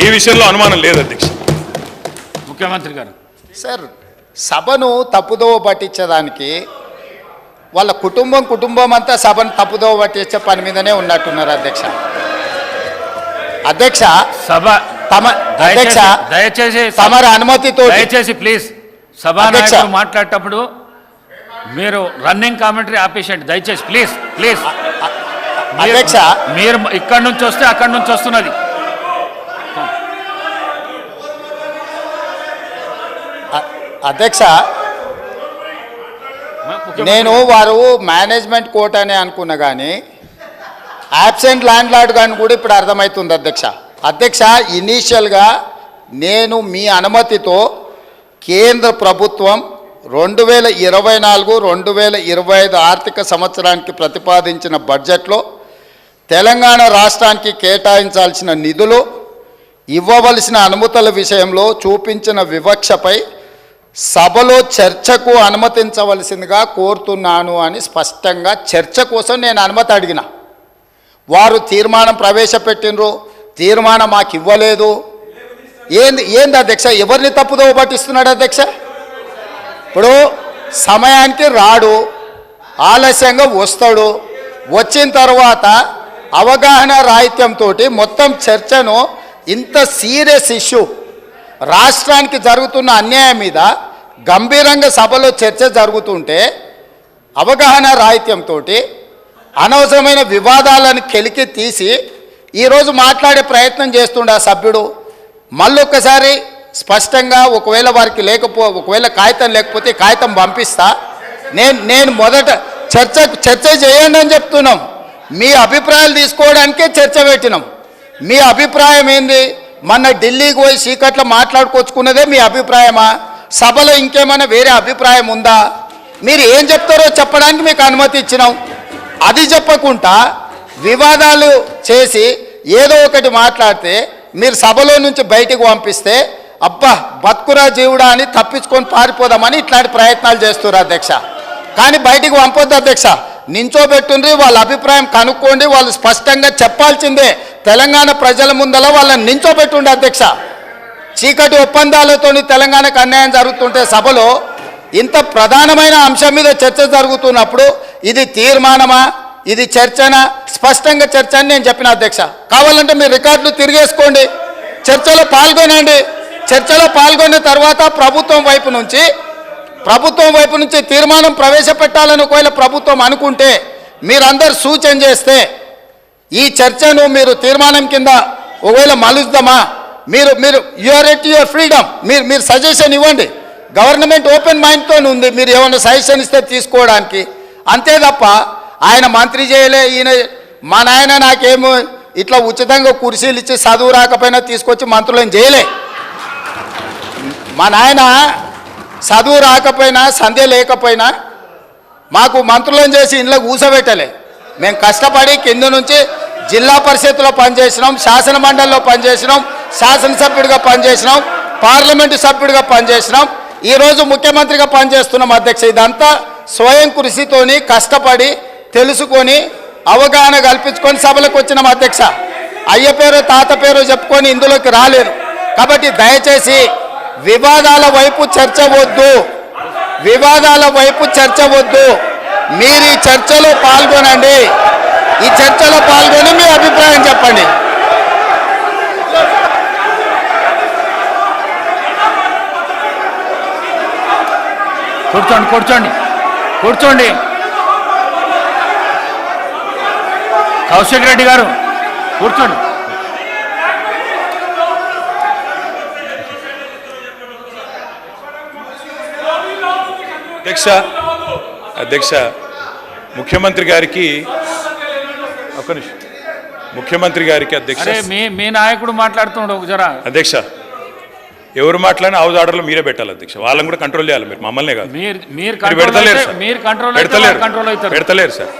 ఈ విషయంలో అనుమానం లేదు అధ్యక్ష. ముఖ్యమంత్రి గారు సార్, సభను తప్పుదోవ పట్టించడానికి వాళ్ళ కుటుంబం అంతా సభను తప్పుదోవ పట్టించే పని మీదనే ఉన్నట్టున్నారు అధ్యక్ష. అధ్యక్ష సభ అధ్యక్ష దయచేసి తమరి అనుమతితో దయచేసి ప్లీజ్ సభానాయకుడు మాట్లాడేటప్పుడు మీరు రన్నింగ్ కామెంటరీ ఆపేసండి దయచేసి ప్లీజ్ ప్లీజ్. అధ్యక్ష మీరు ఇక్కడి నుంచి వస్తే అక్కడి నుంచి వస్తున్నది. అధ్యక్ష, నేను వారు మేనేజ్మెంట్ కోర్ట్ అని అనుకున్నా కానీ యాబ్సెంట్ ల్యాండ్ లార్డ్ కానీ కూడా ఇప్పుడు అర్థమవుతుంది అధ్యక్ష. అధ్యక్ష, ఇనీషియల్గా నేను మీ అనుమతితో కేంద్ర ప్రభుత్వం 2024-2025 ఆర్థిక సంవత్సరానికి ప్రతిపాదించిన బడ్జెట్లో తెలంగాణ రాష్ట్రానికి కేటాయించాల్సిన నిధులు ఇవ్వవలసిన అనుమతుల విషయంలో చూపించిన వివక్షపై సభలో చర్చకు అనుమతించవలసిందిగా కోరుతున్నాను అని స్పష్టంగా చర్చ కోసం నేను అనుమతి అడిగిన. వారు తీర్మానం ప్రవేశపెట్టినరు, తీర్మానం మాకు ఇవ్వలేదు. ఏంది అధ్యక్ష? ఎవరిని తప్పుదోవ పట్టిస్తున్నాడు అధ్యక్ష? ఇప్పుడు సమయానికి రాడు, ఆలస్యంగా వస్తాడు, వచ్చిన తర్వాత అవగాహన రాహిత్యంతో మొత్తం చర్చను ఇంత సీరియస్ ఇష్యూ రాష్ట్రానికి జరుగుతున్న అన్యాయం మీద గంభీరంగా సభలో చర్చ జరుగుతుంటే అవగాహన రాహిత్యంతో అనవసరమైన వివాదాలను కెలికి తీసి ఈరోజు మాట్లాడే ప్రయత్నం చేస్తుండే ఆ సభ్యుడు. మళ్ళొక్కసారి స్పష్టంగా ఒకవేళ వారికి ఒకవేళ కాగితం లేకపోతే కాగితం పంపిస్తా. నేను మొదట చర్చ చేయండి అని చెప్తున్నాం. మీ అభిప్రాయాలు తీసుకోవడానికే చర్చ పెట్టినాం. మీ అభిప్రాయం ఏంది? మొన్న ఢిల్లీకి పోయి చీకట్లో మాట్లాడుకొచ్చుకున్నదే మీ అభిప్రాయమా? సభలో ఇంకేమైనా వేరే అభిప్రాయం ఉందా? మీరు ఏం చెప్తారో చెప్పడానికి మీకు అనుమతి ఇచ్చినాం. అది చెప్పకుండా వివాదాలు చేసి ఏదో ఒకటి మాట్లాడితే మీరు సభలో నుంచి బయటికి పంపిస్తే అబ్బా బతుకురా జీవుడా అని తప్పించుకొని పారిపోదామని ఇట్లాంటి ప్రయత్నాలు చేస్తున్నారు అధ్యక్ష. కానీ బయటికి పంపొద్దు అధ్యక్ష. నించోబెట్టుండ్రి, వాళ్ళ అభిప్రాయం కనుక్కోండి. వాళ్ళు స్పష్టంగా చెప్పాల్సిందే. తెలంగాణ ప్రజల ముందల వాళ్ళని నించోబెట్టుండే అధ్యక్ష. చీకటి ఒప్పందాలతో తెలంగాణకు అన్యాయం జరుగుతుంటే సభలో ఇంత ప్రధానమైన అంశం మీద చర్చ జరుగుతున్నప్పుడు ఇది తీర్మానమా, ఇది చర్చనా? స్పష్టంగా చర్చ అని నేను చెప్పిన అధ్యక్ష. కావాలంటే మీరు రికార్డులు తిరిగేసుకోండి, చర్చలో పాల్గొనండి. చర్చలో పాల్గొన్న తర్వాత ప్రభుత్వం వైపు నుంచి తీర్మానం ప్రవేశపెట్టాలని ఒకవేళ ప్రభుత్వం అనుకుంటే మీరందరూ సూచన చేస్తే ఈ చర్చను మీరు తీర్మానం కింద ఒకవేళ మలుద్దామా? మీరు యూఆర్ ఎట్ యువర్ ఫ్రీడమ్. మీరు సజెషన్ ఇవ్వండి. గవర్నమెంట్ ఓపెన్ మైండ్తో ఉంది. మీరు ఏమైనా సజెషన్ ఇస్తే తీసుకోవడానికి. అంతే తప్ప ఆయన మంత్రి చేయలే, ఈయన మా నాయన నాకేమో ఇట్లా ఉచితంగా కుర్చీలు ఇచ్చి చదువు రాకపోయినా తీసుకొచ్చి మంత్రులను చేయలే. మా నాయన చదువు రాకపోయినా సంధ్య లేకపోయినా మాకు మంత్రులను చేసి ఇంట్లో కూసబెట్టలే. మేము కష్టపడి కింద నుంచి జిల్లా పరిషత్లో పనిచేసినాం, శాసన మండలిలో పనిచేసినాం, శాసనసభ్యుడిగా పనిచేసినాం, పార్లమెంటు సభ్యుడిగా పనిచేసినాం, ఈరోజు ముఖ్యమంత్రిగా పనిచేస్తున్నాం అధ్యక్ష. ఇదంతా స్వయం కృషితోని కష్టపడి తెలుసుకొని అవగాహన కల్పించుకొని సభలకు వచ్చినాం అధ్యక్ష. అయ్య పేరు తాత పేరు చెప్పుకొని ఇందులోకి రాలేరు. కాబట్టి దయచేసి వివాదాల వైపు చర్చ వద్దు, మీరు ఈ చర్చలో పాల్గొనండి. ఈ చర్చలో పాల్గొని మీ అభిప్రాయం చెప్పండి. కూర్చోండి. కౌశిక్ రెడ్డి గారు కూర్చోండి. అధ్యక్ష ముఖ్యమంత్రి గారికి అధ్యక్ష మీ నాయకుడు మాట్లాడుతున్నాడు జరా అధ్యక్ష. ఎవరు మాట్లాడినా హౌస్ ఆర్డర్లో మీరే పెట్టాలి అధ్యక్ష. వాళ్ళని కూడా కంట్రోల్ చేయాలి. మీరు మమ్మల్నే కాదు. మీరు పెడతలేరు సార్.